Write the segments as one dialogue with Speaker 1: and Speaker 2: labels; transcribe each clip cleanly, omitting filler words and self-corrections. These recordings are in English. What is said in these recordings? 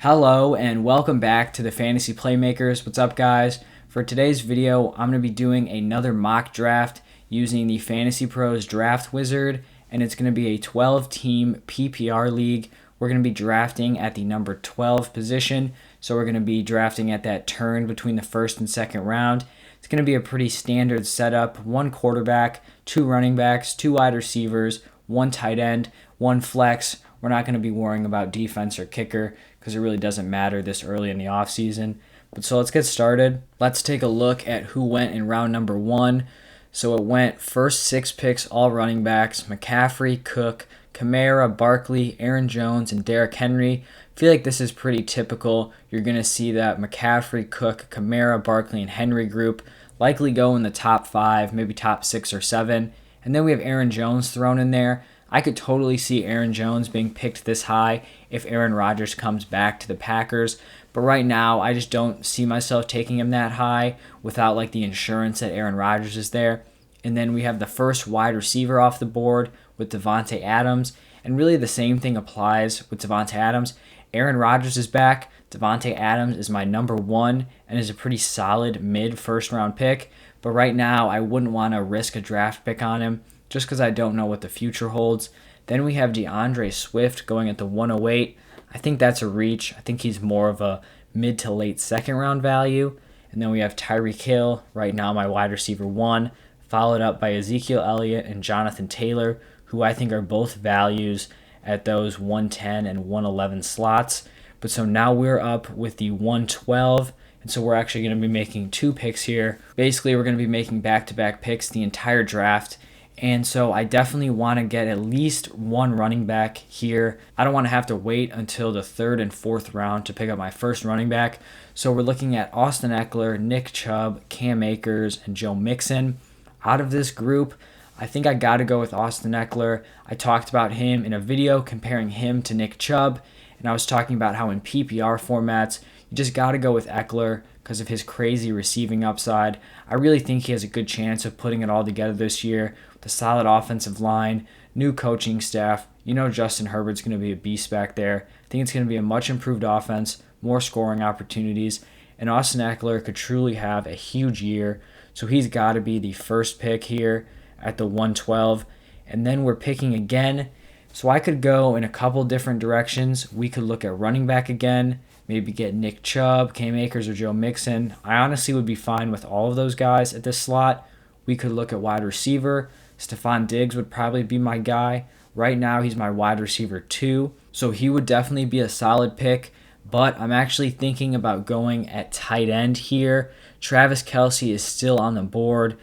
Speaker 1: Hello and welcome back to the Fantasy Playmakers. What's up, guys? For today's video, I'm going to be doing another mock draft using the Fantasy Pros Draft Wizard, and it's going to be a 12-team PPR league. We're going to be drafting at the number 12 position, so we're going to be drafting at that turn between the first and second round. It's going to be a pretty standard setup: one quarterback, two running backs, two wide receivers, one tight end, one flex. We're not going to be worrying about defense or kicker because it really doesn't matter this early in the offseason. But so let's get started. Let's take a look at who went in round number 1. So it went first 6 picks, all running backs: McCaffrey, Cook, Kamara, Barkley, Aaron Jones, and Derrick Henry. I feel like this is pretty typical. You're going to see that McCaffrey, Cook, Kamara, Barkley, and Henry group likely go in the top 5, maybe top 6 or 7. And then we have Aaron Jones thrown in there. I could totally see Aaron Jones being picked this high if Aaron Rodgers comes back to the Packers. But right now, I just don't see myself taking him that high without like the insurance that Aaron Rodgers is there. And then we have the first wide receiver off the board with Davante Adams. And really the same thing applies with Davante Adams. Aaron Rodgers is back. Davante Adams is my number 1 and is a pretty solid mid-first round pick. But right now, I wouldn't want to risk a draft pick on him just because I don't know what the future holds. Then we have DeAndre Swift going at the 108. I think that's a reach. I think he's more of a mid to late second round value. And then we have Tyreek Hill, right now my wide receiver 1, followed up by Ezekiel Elliott and Jonathan Taylor, who I think are both values at those 110 and 111 slots. But so now we're up with the 112. And so we're actually going to be making 2 picks here. Basically, we're going to be making back-to-back picks the entire draft. And so I definitely want to get at least one running back here. I don't want to have to wait until the 3rd and 4th round to pick up my first running back. So we're looking at Austin Eckler, Nick Chubb, Cam Akers, and Joe Mixon. Out of this group, I think I got to go with Austin Eckler. I talked about him in a video comparing him to Nick Chubb. And I was talking about how in PPR formats, you just got to go with Eckler because of his crazy receiving upside. I really think he has a good chance of putting it all together this year with a solid offensive line, new coaching staff. You know Justin Herbert's going to be a beast back there. I think it's going to be a much improved offense, more scoring opportunities, and Austin Eckler could truly have a huge year. So he's got to be the first pick here at the 112. And then we're picking again. So I could go in a couple different directions. We could look at running back again, maybe get Nick Chubb, Cam Akers, or Joe Mixon. I honestly would be fine with all of those guys at this slot. We could look at wide receiver. Stephon Diggs would probably be my guy. Right now, he's my wide receiver 2, so he would definitely be a solid pick. But I'm actually thinking about going at tight end here. Travis Kelce is still on the board,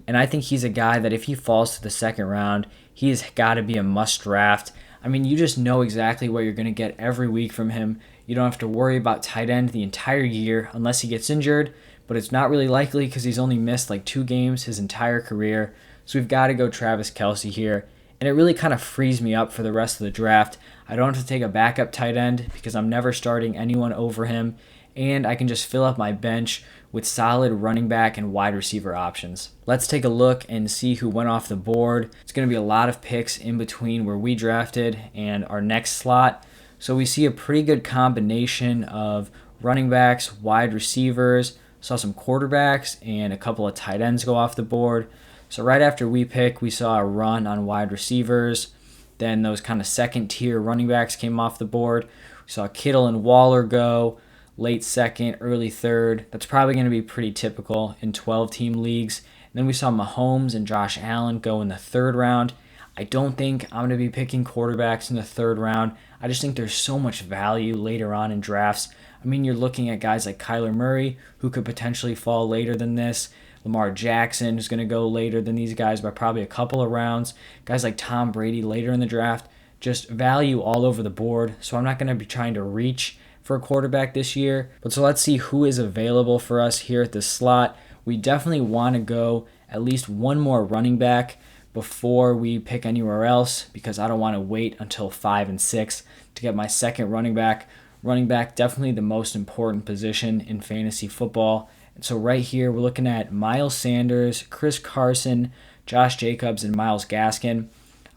Speaker 1: and I think he's a guy that if he falls to the second round, he's got to be a must draft. I mean, you just know exactly what you're going to get every week from him. You don't have to worry about tight end the entire year unless he gets injured, but it's not really likely because he's only missed like 2 games his entire career. So we've got to go Travis Kelce here. And it really kind of frees me up for the rest of the draft. I don't have to take a backup tight end because I'm never starting anyone over him. And I can just fill up my bench with solid running back and wide receiver options. Let's take a look and see who went off the board. It's going to be a lot of picks in between where we drafted and our next slot. So we see a pretty good combination of running backs, wide receivers, saw some quarterbacks, and a couple of tight ends go off the board. So right after we pick, we saw a run on wide receivers. Then those kind of second-tier running backs came off the board. We saw Kittle and Waller go late second, early third. That's probably going to be pretty typical in 12-team leagues. And then we saw Mahomes and Josh Allen go in the 3rd round. I don't think I'm going to be picking quarterbacks in the 3rd round. I just think there's so much value later on in drafts. I mean, you're looking at guys like Kyler Murray, who could potentially fall later than this. Lamar Jackson is going to go later than these guys by probably a couple of rounds. Guys like Tom Brady later in the draft. Just value all over the board. So I'm not going to be trying to reach for a quarterback this year. But so let's see who is available for us here at this slot. We definitely want to go at least one more running back before we pick anywhere else because I don't want to wait until 5 and 6 to get my second running back. Running back, definitely the most important position in fantasy football. And so right here, we're looking at Miles Sanders, Chris Carson, Josh Jacobs, and Myles Gaskin.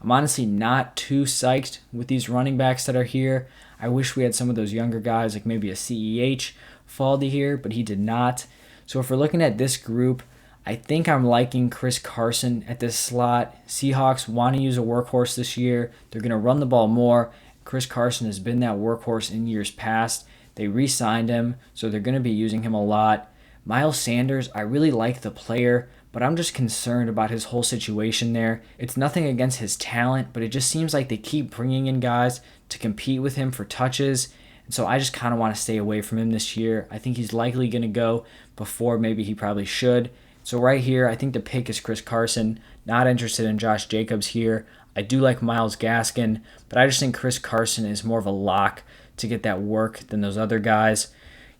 Speaker 1: I'm honestly not too psyched with these running backs that are here. I wish we had some of those younger guys, like maybe a CEH fall to here, but he did not. So if we're looking at this group, I think I'm liking Chris Carson at this slot. Seahawks want to use a workhorse this year. They're going to run the ball more. Chris Carson has been that workhorse in years past. They re-signed him, so they're going to be using him a lot. Miles Sanders, I really like the player, but I'm just concerned about his whole situation there. It's nothing against his talent, but it just seems like they keep bringing in guys to compete with him for touches. And so I just kind of want to stay away from him this year. I think he's likely going to go before maybe he probably should. So right here, I think the pick is Chris Carson. Not interested in Josh Jacobs here. I do like Myles Gaskin, but I just think Chris Carson is more of a lock to get that work than those other guys.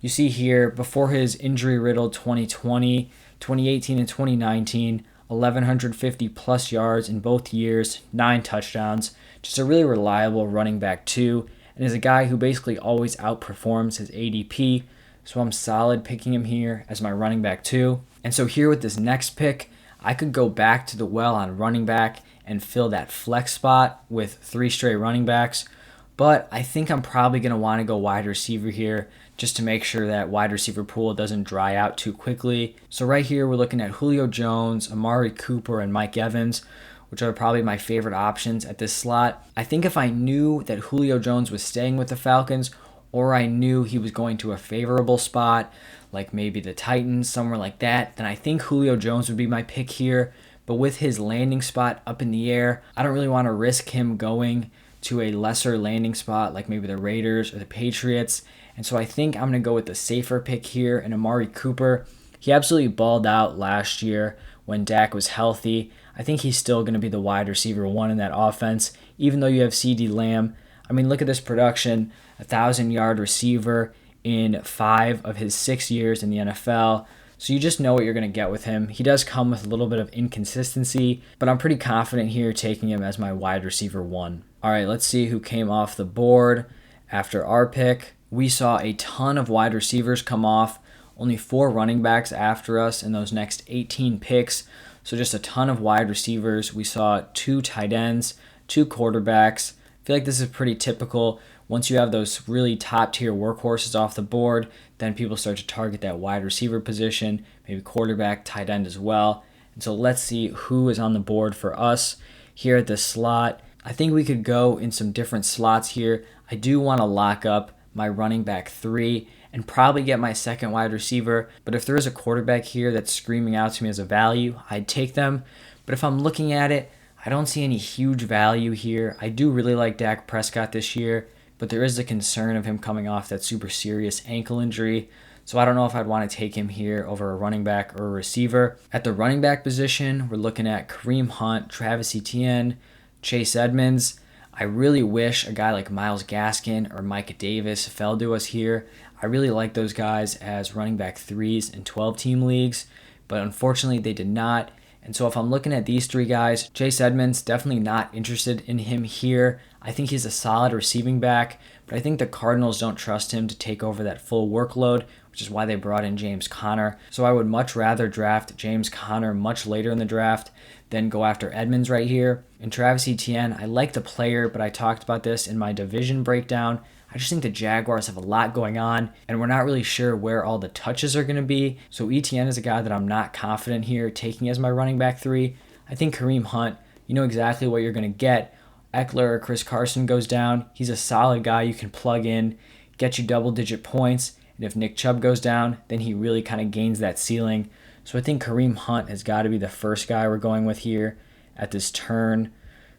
Speaker 1: You see here, before his injury-riddled 2020, 2018, and 2019, 1,150 plus yards in both years, 9 touchdowns. Just a really reliable running back too, and is a guy who basically always outperforms his ADP. So I'm solid picking him here as my running back too. And so here with this next pick, I could go back to the well on running back and fill that flex spot with 3 straight running backs. But I think I'm probably going to want to go wide receiver here just to make sure that wide receiver pool doesn't dry out too quickly. So right here, we're looking at Julio Jones, Amari Cooper, and Mike Evans, which are probably my favorite options at this slot. I think if I knew that Julio Jones was staying with the Falcons, or I knew he was going to a favorable spot, like maybe the Titans, somewhere like that, then I think Julio Jones would be my pick here. But with his landing spot up in the air, I don't really want to risk him going to a lesser landing spot like maybe the Raiders or the Patriots. And so I think I'm going to go with the safer pick here in Amari Cooper. He absolutely balled out last year when Dak was healthy. I think he's still going to be the wide receiver 1 in that offense, even though you have CeeDee Lamb. I mean, look at this production, 1,000-yard receiver in 5 of his 6 years in the NFL. So you just know what you're going to get with him. He does come with a little bit of inconsistency, but I'm pretty confident here taking him as my wide receiver 1. All right, let's see who came off the board after our pick. We saw a ton of wide receivers come off, only 4 running backs after us in those next 18 picks. So just a ton of wide receivers. We saw 2 tight ends, 2 quarterbacks. I feel like this is pretty typical. Once you have those really top-tier workhorses off the board, then people start to target that wide receiver position, maybe quarterback, tight end as well. And so let's see who is on the board for us here at this slot. I think we could go in some different slots here. I do want to lock up my running back 3 and probably get my second wide receiver. But if there is a quarterback here that's screaming out to me as a value, I'd take them. But if I'm looking at it, I don't see any huge value here. I do really like Dak Prescott this year, but there is the concern of him coming off that super serious ankle injury. So I don't know if I'd want to take him here over a running back or a receiver. At the running back position, we're looking at Kareem Hunt, Travis Etienne, Chase Edmonds. I really wish a guy like Myles Gaskin or Micah Davis fell to us here. I really like those guys as running back 3s in 12-team leagues, but unfortunately they did not. And so if I'm looking at these 3 guys, Chase Edmonds, definitely not interested in him here. I think he's a solid receiving back, but I think the Cardinals don't trust him to take over that full workload, which is why they brought in James Conner. So I would much rather draft James Conner much later in the draft than go after Edmonds right here. And Travis Etienne, I like the player, but I talked about this in my division breakdown. I just think the Jaguars have a lot going on, and we're not really sure where all the touches are going to be. So Etienne is a guy that I'm not confident here taking as my running back 3. I think Kareem Hunt, you know exactly what you're going to get. Eckler or Chris Carson goes down. He's a solid guy you can plug in, get you double-digit points. And if Nick Chubb goes down, then he really kind of gains that ceiling. So I think Kareem Hunt has got to be the first guy we're going with here at this turn.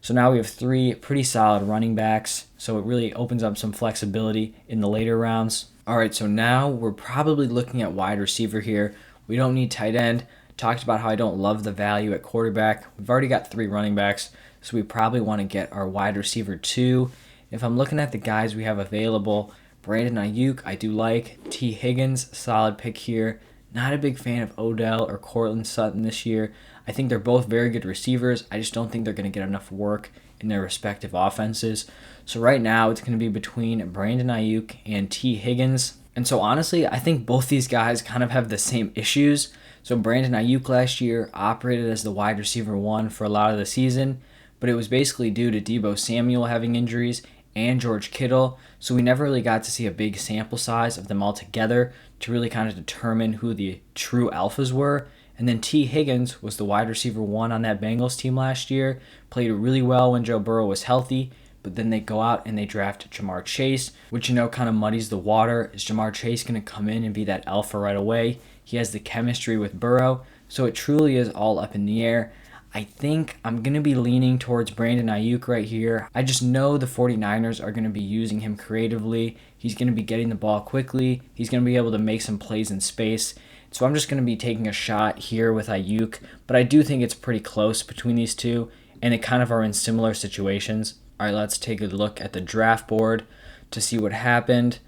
Speaker 1: So now we have 3 pretty solid running backs. So it really opens up some flexibility in the later rounds. All right, so now we're probably looking at wide receiver here. We don't need tight end. Talked about how I don't love the value at quarterback. We've already got 3 running backs, so we probably want to get our wide receiver 2. If I'm looking at the guys we have available, Brandon Ayuk, I do like. T. Higgins, solid pick here. Not a big fan of Odell or Courtland Sutton this year. I think they're both very good receivers. I just don't think they're going to get enough work in their respective offenses. So right now it's going to be between Brandon Ayuk and T. Higgins. And so honestly, I think both these guys kind of have the same issues. So Brandon Ayuk last year operated as the wide receiver 1 for a lot of the season, but it was basically due to Deebo Samuel having injuries and George Kittle, so we never really got to see a big sample size of them all together to really kind of determine who the true alphas were. And then T. Higgins was the wide receiver 1 on that Bengals team last year, played really well when Joe Burrow was healthy, but then they go out and they draft Jamar Chase, which kind of muddies the water. Is Jamar Chase going to come in and be that alpha right away? He has the chemistry with Burrow, so it truly is all up in the air. I think I'm going to be leaning towards Brandon Ayuk right here. I just know the 49ers are going to be using him creatively. He's going to be getting the ball quickly. He's going to be able to make some plays in space. So I'm just going to be taking a shot here with Ayuk, but I do think it's pretty close between these two, and they kind of are in similar situations. All right, let's take a look at the draft board to see what happened.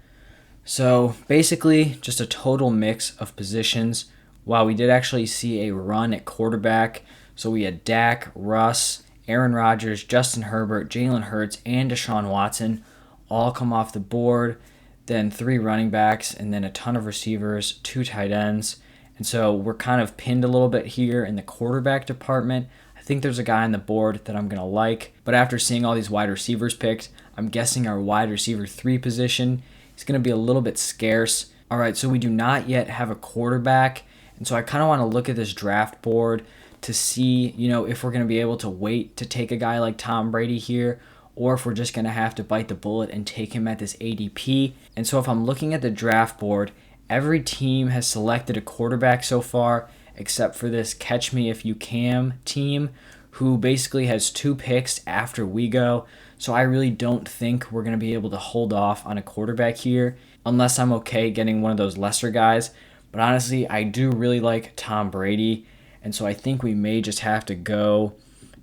Speaker 1: So basically, just a total mix of positions. Wow, we did actually see a run at quarterback. So we had Dak, Russ, Aaron Rodgers, Justin Herbert, Jalen Hurts, and Deshaun Watson all come off the board. Then 3 running backs, and then a ton of receivers, 2 tight ends. And so we're kind of pinned a little bit here in the quarterback department. I think there's a guy on the board that I'm going to like. But after seeing all these wide receivers picked, I'm guessing our wide receiver 3 position is going to be a little bit scarce. All right, so we do not yet have a quarterback. And so I kind of want to look at this draft board to see, if we're going to be able to wait to take a guy like Tom Brady here, or if we're just going to have to bite the bullet and take him at this ADP. And so if I'm looking at the draft board, every team has selected a quarterback so far, except for this Catch Me If You Can team, who basically has 2 picks after we go. So I really don't think we're going to be able to hold off on a quarterback here, unless I'm okay getting one of those lesser guys. But honestly, I do really like Tom Brady, and so I think we may just have to go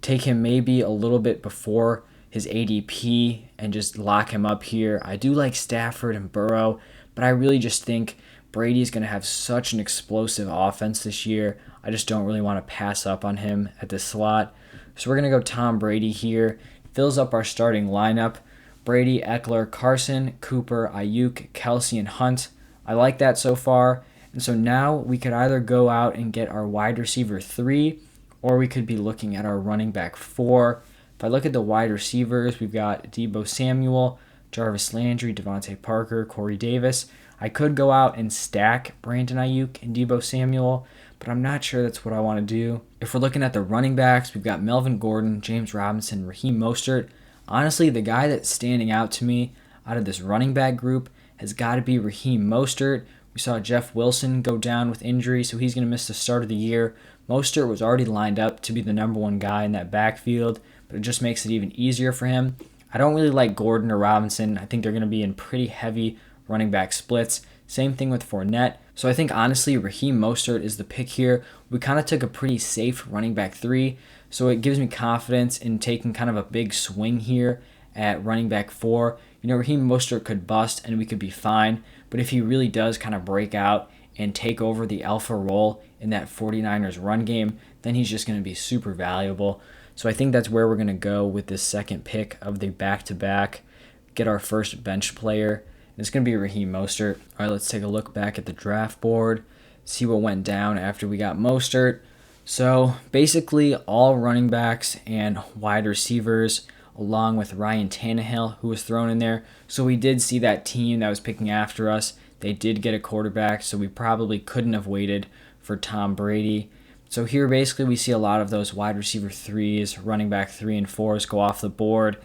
Speaker 1: take him maybe a little bit before his ADP and just lock him up here. I do like Stafford and Burrow, but I really just think Brady's going to have such an explosive offense this year. I just don't really want to pass up on him at this slot. So we're going to go Tom Brady here. Fills up our starting lineup. Brady, Eckler, Carson, Cooper, Ayuk, Kelsey, and Hunt. I like that so far. And so now we could either go out and get our wide receiver 3, or we could be looking at our running back 4. If I look at the wide receivers, we've got Deebo Samuel, Jarvis Landry, Devontae Parker, Corey Davis. I could go out and stack Brandon Ayuk and Deebo Samuel, but I'm not sure that's what I want to do. If we're looking at the running backs, we've got Melvin Gordon, James Robinson, Raheem Mostert. Honestly, the guy that's standing out to me out of this running back group has got to be Raheem Mostert. We saw Jeff Wilson go down with injury, so he's going to miss the start of the year. Mostert was already lined up to be the number 1 guy in that backfield, but it just makes it even easier for him. I don't really like Gordon or Robinson. I think they're going to be in pretty heavy running back splits. Same thing with Fournette. So I think, honestly, Raheem Mostert is the pick here. We kind of took a pretty safe running back 3, so it gives me confidence in taking kind of a big swing here at running back 4. Raheem Mostert could bust and we could be fine, but if he really does kind of break out and take over the alpha role in that 49ers run game, then he's just going to be super valuable. So I think that's where we're going to go with this second pick of the back-to-back, get our first bench player. It's going to be Raheem Mostert. All right, let's take a look back at the draft board, see what went down after we got Mostert. So basically all running backs and wide receivers, along with Ryan Tannehill, who was thrown in there. So we did see that team that was picking after us. They did get a quarterback, so we probably couldn't have waited for Tom Brady. So here basically we see a lot of those wide receiver 3s, running back 3 and 4s go off the board.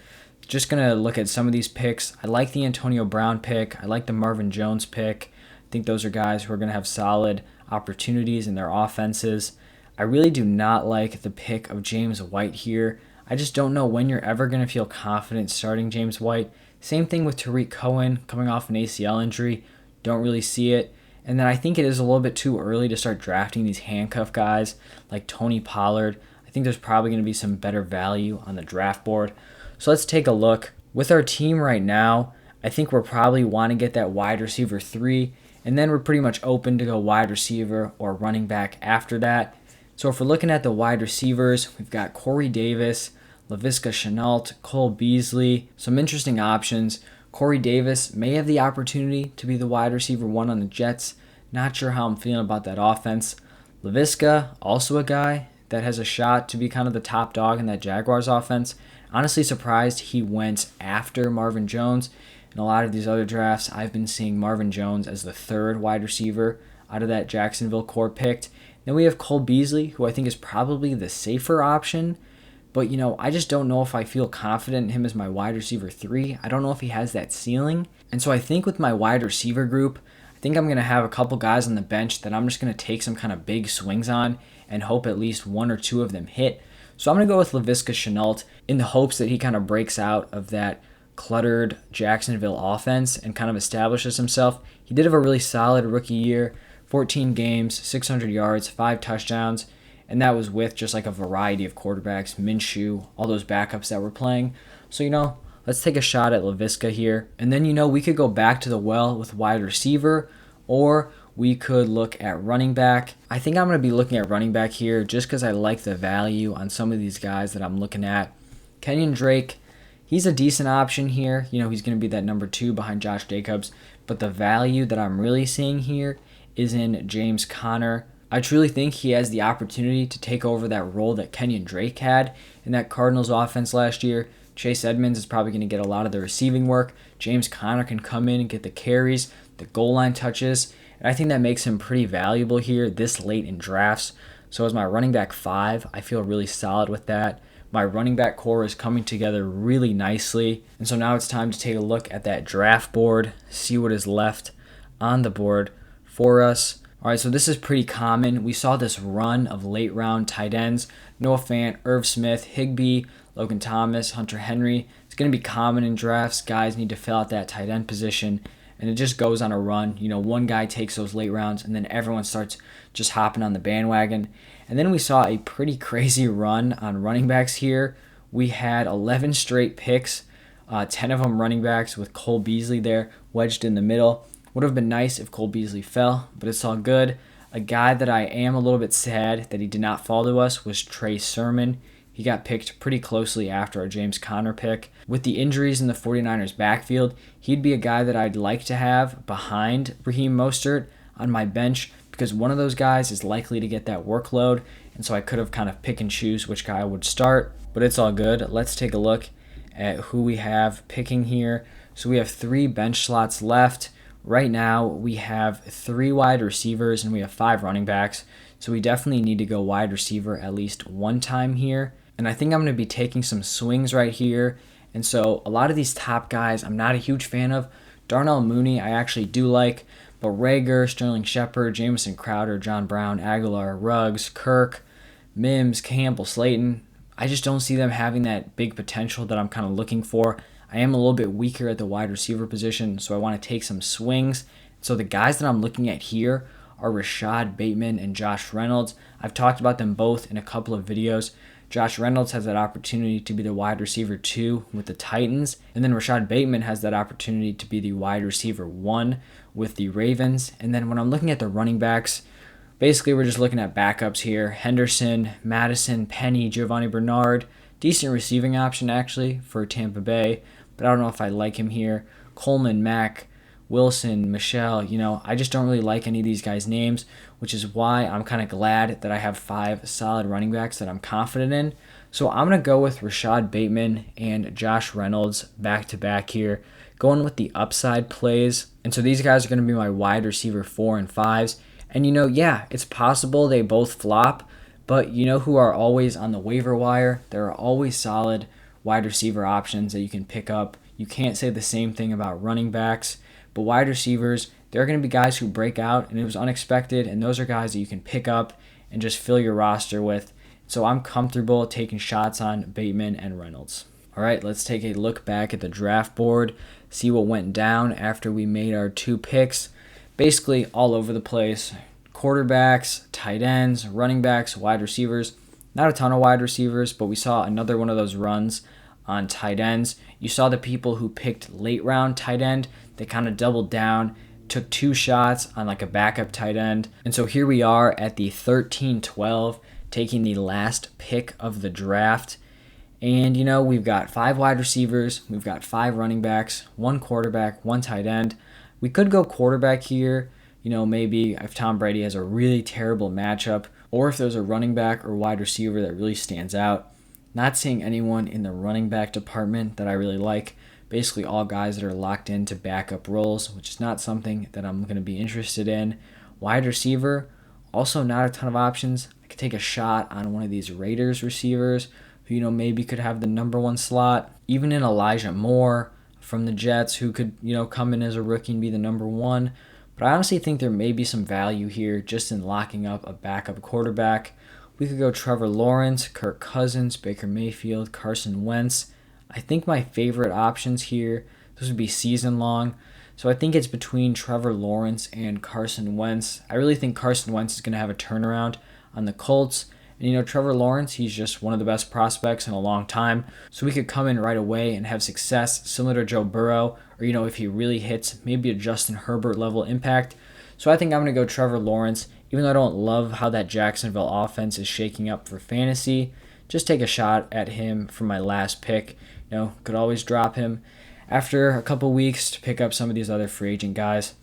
Speaker 1: Just going to look at some of these picks. I like the Antonio Brown pick. I like the Marvin Jones pick. I think those are guys who are going to have solid opportunities in their offenses. I really do not like the pick of James White here. I just don't know when you're ever going to feel confident starting James White. Same thing with Tariq Cohen coming off an ACL injury. Don't really see it. And then I think it is a little bit too early to start drafting these handcuff guys like Tony Pollard. I think there's probably going to be some better value on the draft board. So let's take a look. With our team right now, I think we're probably want to get that wide receiver 3, and then we're pretty much open to go wide receiver or running back after that. So if we're looking at the wide receivers, we've got Corey Davis, Laviska Shenault, Cole Beasley, some interesting options. Corey Davis may have the opportunity to be the wide receiver 1 on the Jets. Not sure how I'm feeling about that offense. Laviska, also a guy that has a shot to be kind of the top dog in that Jaguars offense. Honestly surprised he went after Marvin Jones. In a lot of these other drafts, I've been seeing Marvin Jones as the third wide receiver out of that Jacksonville core picked. Then we have Cole Beasley, who I think is probably the safer option. But, I just don't know if I feel confident in him as my wide receiver 3. I don't know if he has that ceiling. And so I think with my wide receiver group, I think I'm going to have a couple guys on the bench that I'm just going to take some kind of big swings on and hope at least one or two of them hit. So I'm going to go with Laviska Shenault in the hopes that he kind of breaks out of that cluttered Jacksonville offense and kind of establishes himself. He did have a really solid rookie year, 14 games, 600 yards, 5 touchdowns, and that was with just like a variety of quarterbacks, Minshew, all those backups that were playing. So, let's take a shot at Laviska here. And then, we could go back to the well with wide receiver, or we could look at running back. I think I'm going to be looking at running back here just because I like the value on some of these guys that I'm looking at. Kenyon Drake, he's a decent option here. He's going to be that number 2 behind Josh Jacobs. But the value that I'm really seeing here is in James Conner. I truly think he has the opportunity to take over that role that Kenyon Drake had in that Cardinals offense last year. Chase Edmonds is probably going to get a lot of the receiving work. James Conner can come in and get the carries, the goal line touches, and I think that makes him pretty valuable here this late in drafts. So as my running back 5, I feel really solid with that. My running back core is coming together really nicely. And so now it's time to take a look at that draft board, see what is left on the board for us. All right, so this is pretty common. We saw this run of late round tight ends. Noah Fant, Irv Smith, Higbee, Logan Thomas, Hunter Henry. It's going to be common in drafts. Guys need to fill out that tight end position. And it just goes on a run. One guy takes those late rounds, and then everyone starts just hopping on the bandwagon. And then we saw a pretty crazy run on running backs here. We had 11 straight picks, 10 of them running backs with Cole Beasley there wedged in the middle. Would have been nice if Cole Beasley fell, but it's all good. A guy that I am a little bit sad that he did not fall to us was Trey Sermon. He got picked pretty closely after our James Conner pick. With the injuries in the 49ers backfield, he'd be a guy that I'd like to have behind Raheem Mostert on my bench because one of those guys is likely to get that workload, and so I could have kind of pick and choose which guy would start, but it's all good. Let's take a look at who we have picking here. So we have 3 bench slots left. Right now, we have 3 wide receivers and we have 5 running backs. So we definitely need to go wide receiver at least one time here. And I think I'm going to be taking some swings right here. And so a lot of these top guys I'm not a huge fan of. Darnell Mooney I actually do like. But Rager, Sterling Shepard, Jamison Crowder, John Brown, Aguilar, Ruggs, Kirk, Mims, Campbell, Slayton. I just don't see them having that big potential that I'm kind of looking for. I am a little bit weaker at the wide receiver position, so I want to take some swings. So the guys that I'm looking at here are Rashad Bateman and Josh Reynolds. I've talked about them both in a couple of videos. Josh Reynolds has that opportunity to be the wide receiver 2 with the Titans, and then Rashad Bateman has that opportunity to be the wide receiver 1 with the Ravens. And then when I'm looking at the running backs, basically we're just looking at backups here. Henderson, Madison, Penny, Giovanni Bernard. Decent receiving option actually for Tampa Bay, but I don't know if I like him here. Coleman, Mack, Wilson, Michelle, I just don't really like any of these guys' names, which is why I'm kind of glad that I have 5 solid running backs that I'm confident in. So I'm going to go with Rashad Bateman and Josh Reynolds back to back here, going with the upside plays. And so these guys are going to be my wide receiver 4 and 5s. And it's possible they both flop, but who are always on the waiver wire? There are always solid wide receiver options that you can pick up. You can't say the same thing about running backs, but wide receivers, there are going to be guys who break out and it was unexpected, and those are guys that you can pick up and just fill your roster with. So I'm comfortable taking shots on Bateman and Reynolds. All right, let's take a look back at the draft board, see what went down after we made our 2 picks. Basically all over the place. Quarterbacks, tight ends, running backs, wide receivers. Not a ton of wide receivers, but we saw another one of those runs on tight ends. You saw the people who picked late round tight end, they kind of doubled down, took 2 shots on like a backup tight end. And so here we are at the 13-12, taking the last pick of the draft. And we've got 5 wide receivers, we've got 5 running backs, 1 quarterback, 1 tight end. We could go quarterback here, maybe if Tom Brady has a really terrible matchup, or if there's a running back or wide receiver that really stands out. Not seeing anyone in the running back department that I really like. Basically all guys that are locked into backup roles, which is not something that I'm going to be interested in. Wide receiver, also not a ton of options. I could take a shot on one of these Raiders receivers who, maybe could have the number one slot. Even in Elijah Moore from the Jets, who could, come in as a rookie and be the number one. But I honestly think there may be some value here just in locking up a backup quarterback. We could go Trevor Lawrence, Kirk Cousins, Baker Mayfield, Carson Wentz. I think my favorite options here, this would be season long. So I think it's between Trevor Lawrence and Carson Wentz. I really think Carson Wentz is going to have a turnaround on the Colts. And Trevor Lawrence, he's just one of the best prospects in a long time. So we could come in right away and have success similar to Joe Burrow. Or, if he really hits maybe a Justin Herbert level impact. So I think I'm going to go Trevor Lawrence. Even though I don't love how that Jacksonville offense is shaking up for fantasy, just take a shot at him for my last pick. Could always drop him after a couple weeks to pick up some of these other free agent guys.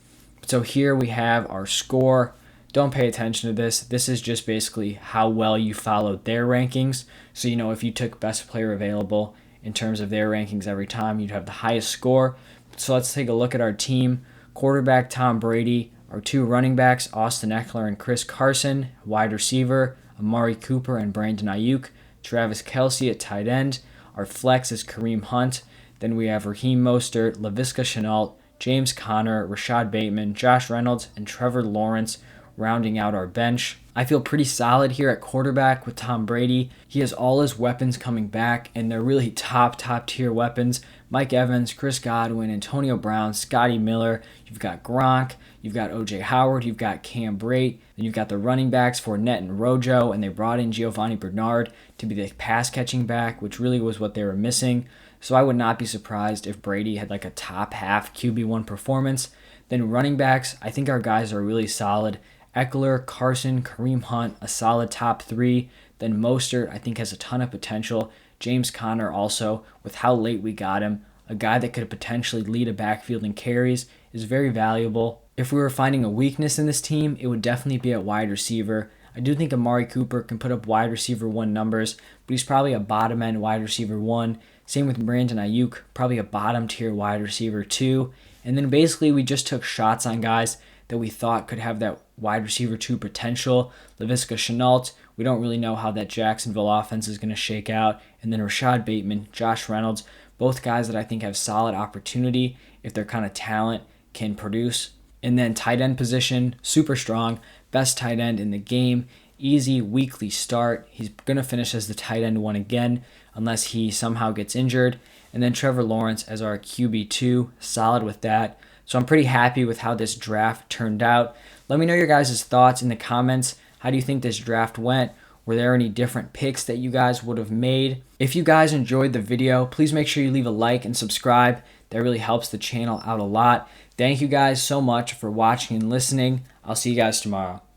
Speaker 1: So here we have our score. Don't pay attention to this. This is just basically how well you followed their rankings. So, if you took best player available in terms of their rankings every time, you'd have the highest score. So let's take a look at our team. Quarterback, Tom Brady. Our two running backs, Austin Eckler and Chris Carson. Wide receiver, Amari Cooper and Brandon Ayuk. Travis Kelce at tight end. Our flex is Kareem Hunt. Then we have Raheem Mostert, Laviska Shenault, James Conner, Rashad Bateman, Josh Reynolds, and Trevor Lawrence rounding out our bench. I feel pretty solid here at quarterback with Tom Brady. He has all his weapons coming back, and they're really top tier weapons. Mike Evans, Chris Godwin, Antonio Brown, Scotty Miller. You've got Gronk. You've got O.J. Howard. You've got Cam Brate. Then you've got the running backs Fournette and Rojo, and they brought in Giovanni Bernard to be the pass-catching back, which really was what they were missing. So I would not be surprised if Brady had like a top half QB1 performance. Then running backs, I think our guys are really solid. Eckler, Carson, Kareem Hunt, a solid top three. Then Mostert, I think, has a ton of potential. James Conner also, with how late we got him, a guy that could potentially lead a backfield in carries, is very valuable. If we were finding a weakness in this team, it would definitely be at wide receiver. I do think Amari Cooper can put up wide receiver 1 numbers, but he's probably a bottom end wide receiver 1. Same with Brandon Ayuk, probably a bottom tier wide receiver 2. And then basically we just took shots on guys that we thought could have that wide receiver 2 potential. Laviska Shenault, we don't really know how that Jacksonville offense is going to shake out. And then Rashad Bateman, Josh Reynolds, both guys that I think have solid opportunity if their kind of talent can produce. And then tight end position, super strong, best tight end in the game, easy weekly start. He's going to finish as the tight end 1 again unless he somehow gets injured. And then Trevor Lawrence as our QB2, solid with that. So I'm pretty happy with how this draft turned out. Let me know your guys' thoughts in the comments. How do you think this draft went? Were there any different picks that you guys would have made? If you guys enjoyed the video, please make sure you leave a like and subscribe. That really helps the channel out a lot. Thank you guys so much for watching and listening. I'll see you guys tomorrow.